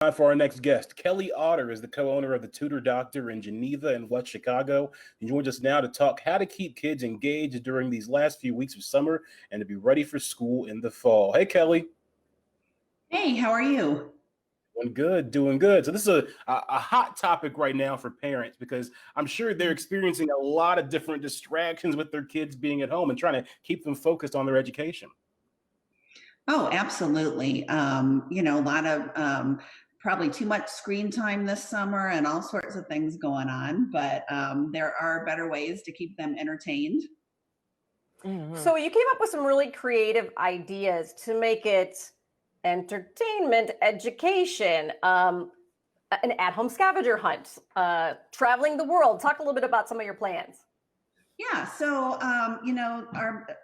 Time for our next guest. Kelly Otter is the co-owner of the Tutor Doctor in Geneva and West Chicago. He joins us now to talk how to keep kids engaged during these last few weeks of summer and to be ready for school in the fall. Hey, Kelly. Hey, how are you? Doing good, doing good. So this is a hot topic right now for parents because I'm sure they're experiencing a lot of different distractions with their kids being at home and trying to keep them focused on their education. Oh, absolutely. A lot of probably too much screen time this summer and all sorts of things going on, but there are better ways to keep them entertained. So you came up with some really creative ideas to make it entertainment, education, an at-home scavenger hunt, traveling the world. Talk a little bit about some of your plans. Yeah, so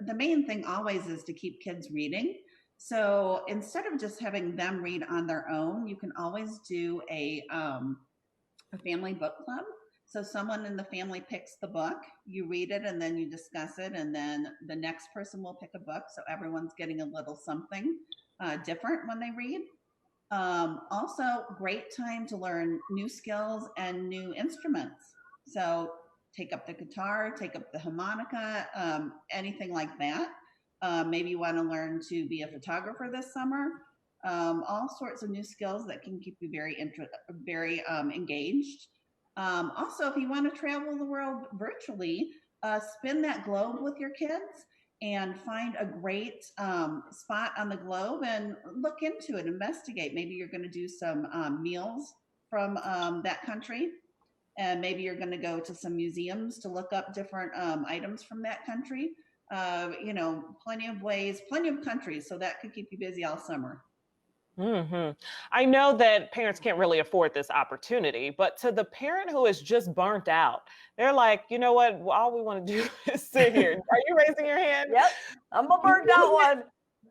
the main thing always is to keep kids reading. So instead of just having them read on their own, you can always do a family book club. So someone in the family picks the book, you read it, and then you discuss it, and then the next person will pick a book. So everyone's getting a little something different when they read. Also, great time to learn new skills and new instruments. So take up the guitar, take up the harmonica, anything like that. Maybe you want to learn to be a photographer this summer. All sorts of new skills that can keep you very engaged. Also, if you want to travel the world virtually, spin that globe with your kids and find a great spot on the globe and look into it, investigate. Maybe you're going to do some meals from that country, and maybe you're going to go to some museums to look up different items from that country. Plenty of ways, plenty of countries, so that could keep you busy all summer. I know that parents can't really afford this opportunity, but to the parent who is just burnt out, they're like, you know what? All we want to do is sit here. Are you raising your hand? Yep, I'm a burnt out one.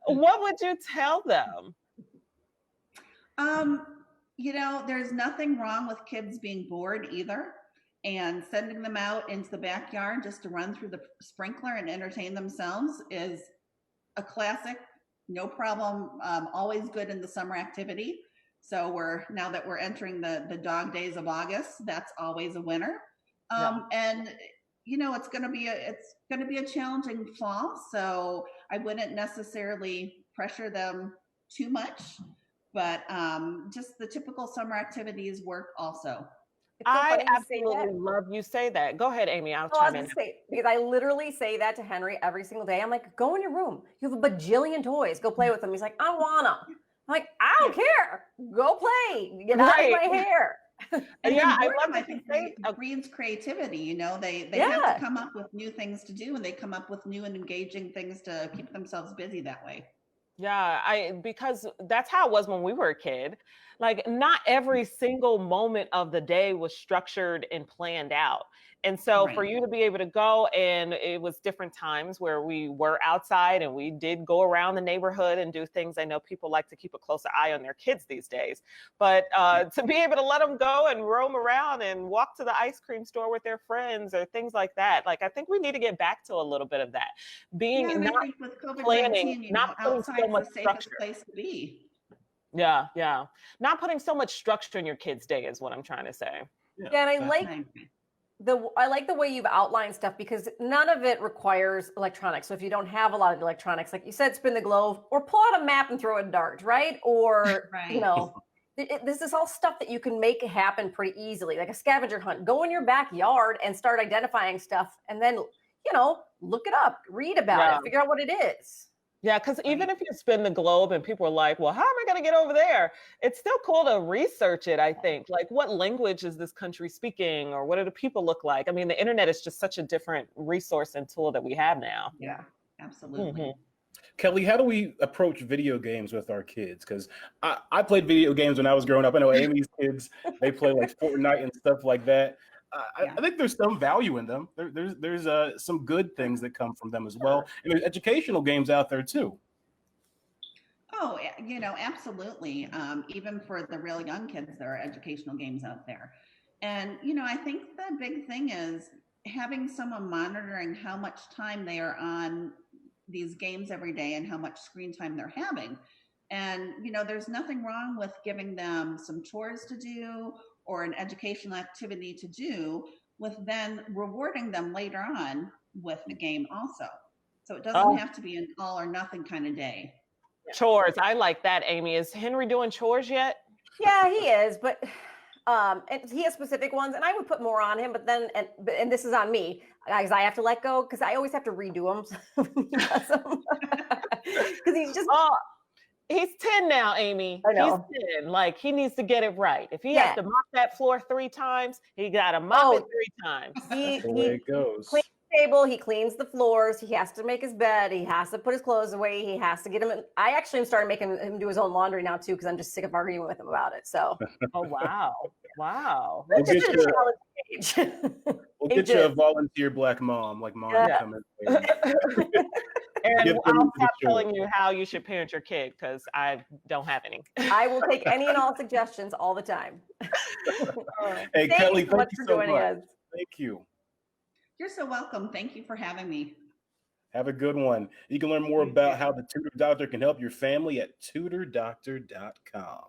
What would you tell them? There's nothing wrong with kids being bored either. And sending them out into the backyard just to run through the sprinkler and entertain themselves is a classic, no problem, always good in the summer activity. So now that we're entering the dog days of August, that's always a winner. And it's going to be a challenging fall. So I wouldn't necessarily pressure them too much, but just the typical summer activities work also. I absolutely love you say that. Go ahead, Amy. I'll chime in. Because I literally say that to Henry every single day. I'm like, go in your room. You have a bajillion toys. Go play with them. He's like, I don't want them. I'm like, I don't care. Go play. Get out of my hair. And yeah, I love. I think it breeds creativity. They have to come up with new things to do, and they come up with new and engaging things to keep themselves busy that way. Yeah, because that's how it was when we were a kid. Like, not every single moment of the day was structured and planned out. And so for you to be able to go, and it was different times where we were outside and we did go around the neighborhood and do things. I know people like to keep a closer eye on their kids these days, but to be able to let them go and roam around and walk to the ice cream store with their friends or things like that. Like, I think we need to get back to a little bit of that. Not planning, not putting so much structure. Place to be. Yeah. Not putting so much structure in your kids' day is what I'm trying to say. Yeah, and I like the way you've outlined stuff because none of it requires electronics. So if you don't have a lot of electronics, like you said, spin the globe or pull out a map and throw a dart, right? Or, this is all stuff that you can make happen pretty easily, like a scavenger hunt. Go in your backyard and start identifying stuff and then, look it up, read about it, figure out what it is. Yeah, because even if you spin the globe and people are like, well, how am I going to get over there? It's still cool to research it, I think. Like, what language is this country speaking, or what do the people look like? I mean, the internet is just such a different resource and tool that we have now. Yeah, absolutely. Kelly, how do we approach video games with our kids? Because I played video games when I was growing up. I know Amy's kids, they play like Fortnite and stuff like that. I think there's some value in them. There's some good things that come from them as well. And there's educational games out there too. Oh, absolutely. Even for the real young kids, there are educational games out there. And, I think the big thing is having someone monitoring how much time they are on these games every day and how much screen time they're having. And, there's nothing wrong with giving them some chores to do or an educational activity to do, with then rewarding them later on with a game also. So it doesn't have to be an all or nothing kind of day. Chores. I like that, Amy. Is Henry doing chores yet? Yeah, he is, but and he has specific ones, and I would put more on him. But then, and this is on me, guys. I have to let go because I always have to redo them because he's just. Oh, he's 10 now, Amy. I know. He's 10. Like, he needs to get it right. If he has to mop that floor 3 times, he got to mop it 3 times. That's the way it goes. Cleans the table, he cleans the floors, he has to make his bed, he has to put his clothes away, he has to get him. I actually am starting making him do his own laundry now too, because I'm just sick of arguing with him about it. So. Oh wow, wow. We'll get you a volunteer black mom, like mom come in. And I'll stop telling you how you should parent your kid because I don't have any. I will take any and all suggestions all the time. Hey, Thank Kelly, you so much for joining us. Thank you. You're so welcome. Thank you for having me. Have a good one. You can learn more about how the Tutor Doctor can help your family at tutordoctor.com.